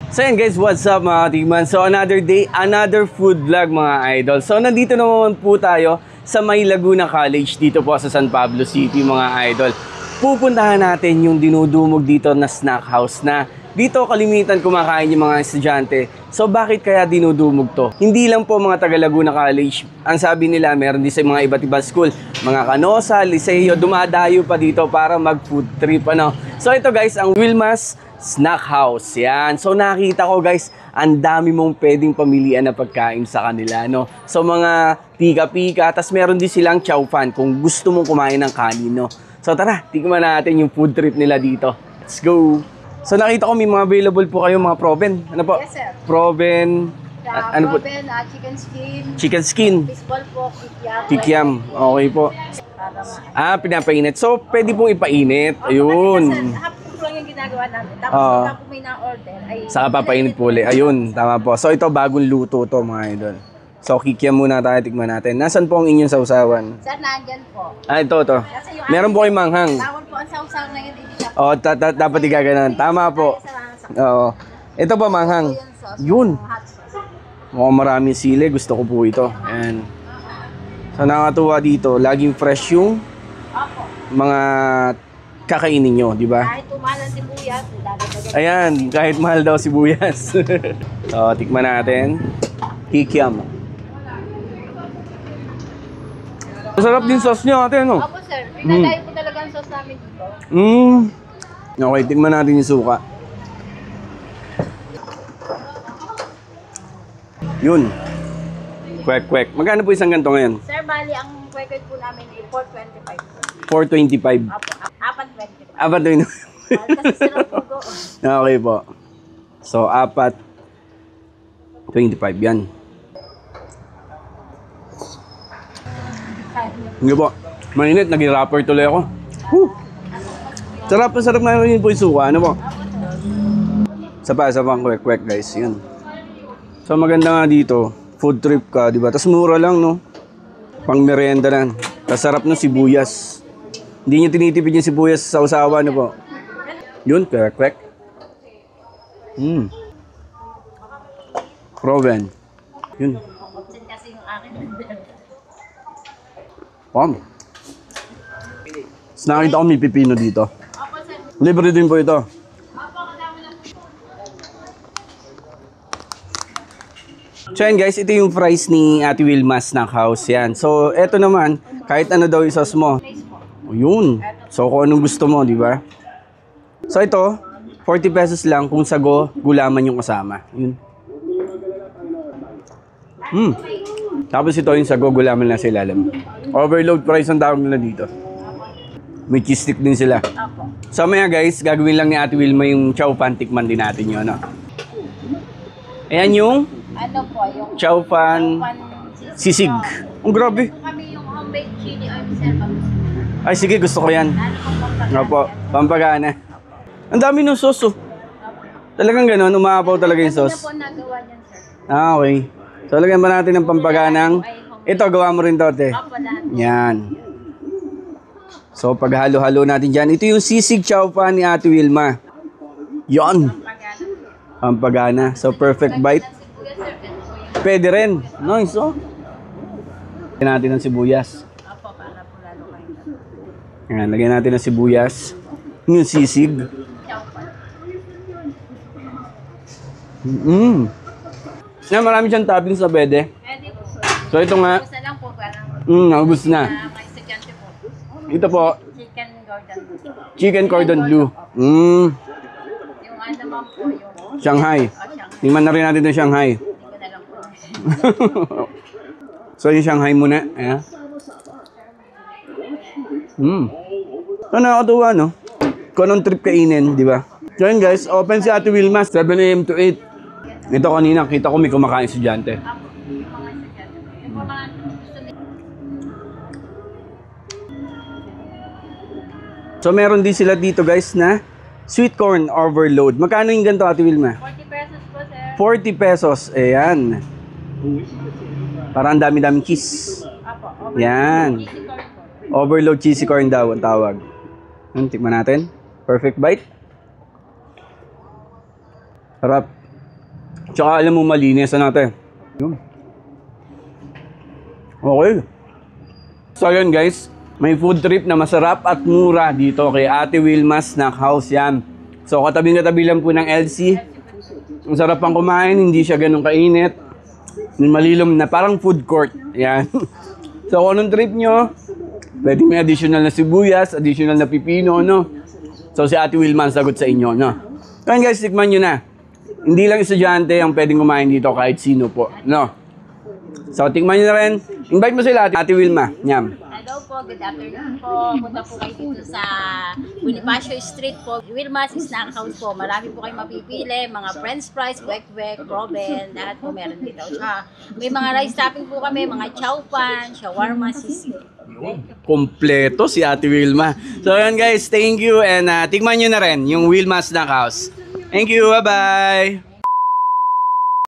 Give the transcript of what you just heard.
So yan guys, what's up mga katikman? So another day, another food vlog mga idol. So nandito naman po tayo sa May Laguna College dito po sa San Pablo City mga idol. Pupuntahan natin yung dinudumog dito na snack house na dito kalimitan kumakain yung mga estudyante. So bakit kaya dinudumog to? Hindi lang po mga taga Laguna College. Ang sabi nila meron din sa mga iba't ibang school. Mga Canosa, Liceo, dumadayo pa dito para mag food trip ano. So ito guys, ang Wilmas Snack House. Yan. So nakita ko guys, ang dami mong pwedeng pamilian na pagkain sa kanila, no? So mga pika-pika, tas meron din silang chow fan kung gusto mong kumain ng kanin, no? So tara, tikman natin yung food trip nila dito. Let's go! So nakita ko may mga available po kayo mga proven. Ano po? Yes, sir. Proven. Ano po? Proven, chicken skin. Chicken skin. Fishball po, kikiam. Kikiam. Okay po. Pinapainit. So pwede pong ipainit. Ayun. Hapon lang yung ginagawa namin. Tapos pagka po may na-order ay... Saka papainit po ulit. Ayun, tama po. So ito bagong luto to mga idol. So kikiam muna tayo, tikman natin. Nasaan po ang inyong sausawan? Sir, nandyan po. Ito. Meron po kayong manghang. Tawon po ang sausaw ngayon. Oo, dapat igaganon. Tama po. Oo. Ito pa manghang. Yun. Mukhang maraming sili. Gusto ko po ito. Ayan. So nakakatuwa dito. Laging fresh yung mga kakainin nyo, di ba? Kahit tumalan sibuyas, ayan, kahit mahal daw sibuyas. So, tikman natin. Kikiam. Masarap din sauce niya ate, no? Opo, sir. Pinadayo po talaga ang sauce namin dito. Okay, tikman natin yung suka. Yun. Kwek-kwek. Magkano po isang ganito ngayon? Sir, bali ang kwek po namin ay 425. 425. Opo, 425. Apat na yun. Kasi sila po go. Okay po. So, 4.25 yan. Hindi po. Mainit, naging rapper tuloy ako. Woo! Sarap na rin po yung suka. Ano po? Isa pa ang kwek-kwek guys. Yan. So, maganda nga dito. Food trip ka, di ba? Tapos mura lang, no? Pang merienda lang. Tapos sarap ng sibuyas. Hindi nyo tinitipid yung sibuyas sa usawa, ano po? Yun, kwek-kwek. Proven. Yun. Kasi yung akin. Tapos nakita ko may pipino dito. Libre din po ito. So yan guys, ito yung fries ni Ate Wilmas Snack House. Yan. So eto naman, kahit ano daw yung sauce mo. O, yun. So kung anong gusto mo, di ba? So ito, 40 pesos lang kung sago, gulaman yung kasama. Yun. Tapos ito yung sago, gulaman na sa ilalim. Overload price ang tawag nila dito. May cheese stick din sila. So maya guys, gagawin lang ni Ate Wilma yung chow fan, tikman din natin yun. No? Ayan yung Ano po, yung chow fan sisig. Ang grabe. kami yung homemade chili oil, sir. Ay sige, gusto ko yan. Opo, pampagana. Ang dami ng sauce oh. Talagang gano'n, umaapaw talaga yung sauce. Ano po nagawa niyan, sir? Okay. So lagyan ba natin ng pampaganang? Ito, gawa mo rin to, te. Opo, lahat. Yan. So paghalo-halo natin dyan. Ito yung sisig chow fan ni Ate Wilma. Yon. Pampagana. So perfect bite. Pwede rin. Nice oh. Lagyan natin ng sibuyas. Opo, para po lalo kayo. Yan, lagyan natin ng sibuyas. Yung sisig. Na marami siyang toppings na pwede. Pwede po. So ito nga. Gusto lang po, parang Naubos na. may estudyante po. Ito po, Chicken Gordon. chicken cordon bleu. Yung ano naman po, yung Shanghai. Tingnan na rin natin yung Shanghai. hindi ko na lang po. So yung Shanghai muna. Ayan. So nakakatuwa no? Kung anong trip kainin, di ba? So yun guys, open si Ate Wilma 7 AM to 8. Ito kanina, kita ko may kumakain estudyante. Yung mga estudyante. Yung mga gusto nila. So meron din sila dito guys na sweet corn overload. Magkano yung ganito Ate Wilma? 40 pesos po, sir. 40 pesos. Ayan. Parang dami-daming cheese. Apo, Yan. cheesy corn po. Overload cheesy corn daw ang tawag. Tikman natin. Perfect bite. Sarap. Tsaka alam mo malinis na natin. Yun. Okay. So yun guys, may food trip na masarap at mura dito kay Ate Wilma's Snack House yan. So katabi-katabi lang po ng LC. Ang sarap pang kumain, hindi siya ganun kainit. Malilom na, parang food court. Yan. So kung anong trip nyo, pwede may additional na sibuyas, additional na pipino, no? So si Ate Wilma ang sagot sa inyo, no? So guys, tikman nyo na. Hindi lang estudyante ang pwedeng kumain dito, kahit sino po, no? So tikman nyo na rin. Invite mo sila, Ate Wilma. Yam. Hello po, good afternoon po. Punta po kayo dito sa Bonifacio Street po. Wilma's Snack House po. Marami po kayo mapipili. Mga french fries, kwek-kwek, proben, lahat po meron dito. Tsaka may mga rice topping po kami, mga chow pan, shawarma, sisig. Kompleto si Ate Wilma. So yun guys, thank you and tikman nyo na rin yung Wilma's Snack House. Thank you, bye-bye!